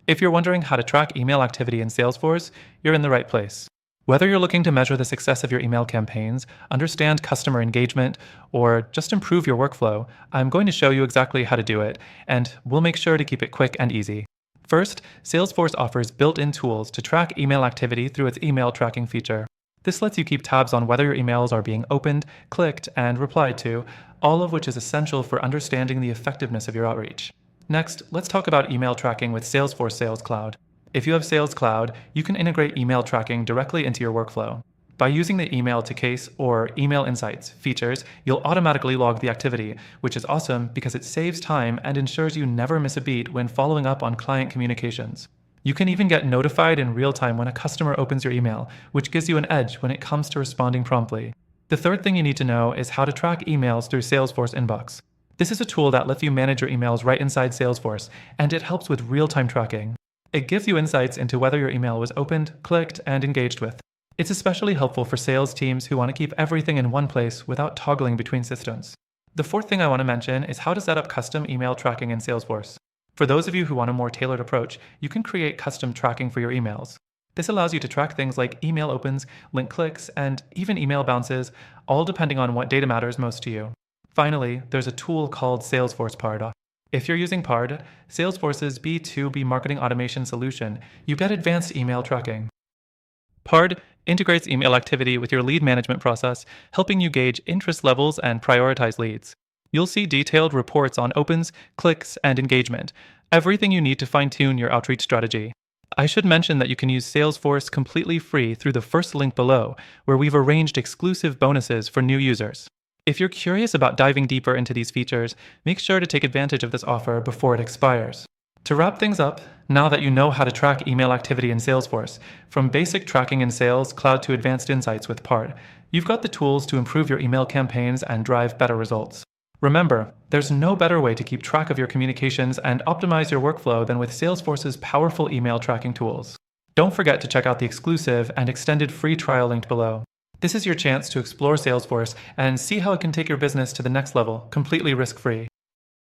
If you're wondering how to track email activity in Salesforce, you're in the right place. Whether you're looking to measure the success of your email campaigns, understand customer engagement, or just improve your workflow, I'm going to show you exactly how to do it, and we'll make sure to keep it quick and easy. First, Salesforce offers built-in tools to track email activity through its email tracking feature. This lets you keep tabs on whether your emails are being opened, clicked, and replied to, all of which is essential for understanding the effectiveness of your outreach. Next, let's talk about email tracking with Salesforce Sales Cloud. If you have Sales Cloud, you can integrate email tracking directly into your workflow. By using the Email to Case or Email Insights features, you'll automatically log the activity, which is awesome because it saves time and ensures you never miss a beat when following up on client communications. You can even get notified in real time when a customer opens your email, which gives you an edge when it comes to responding promptly. The third thing you need to know is how to track emails through Salesforce Inbox. This is a tool that lets you manage your emails right inside Salesforce, and it helps with real-time tracking. It gives you insights into whether your email was opened, clicked, and engaged with. It's especially helpful for sales teams who want to keep everything in one place without toggling between systems. The fourth thing I want to mention is how to set up custom email tracking in Salesforce. For those of you who want a more tailored approach, you can create custom tracking for your emails. This allows you to track things like email opens, link clicks, and even email bounces, all depending on what data matters most to you. Finally, there's a tool called Salesforce Pard. If you're using Pard, Salesforce's B2B marketing automation solution, you get advanced email tracking. Pard integrates email activity with your lead management process, helping you gauge interest levels and prioritize leads. You'll see detailed reports on opens, clicks, and engagement, everything you need to fine-tune your outreach strategy. I should mention that you can use Salesforce completely free through the first link below, where we've arranged exclusive bonuses for new users. If you're curious about diving deeper into these features, make sure to take advantage of this offer before it expires. To wrap things up, now that you know how to track email activity in Salesforce, from basic tracking in Sales Cloud to advanced insights with Pard, you've got the tools to improve your email campaigns and drive better results. Remember, there's no better way to keep track of your communications and optimize your workflow than with Salesforce's powerful email tracking tools. Don't forget to check out the exclusive and extended free trial linked below. This is your chance to explore Salesforce and see how it can take your business to the next level, completely risk-free.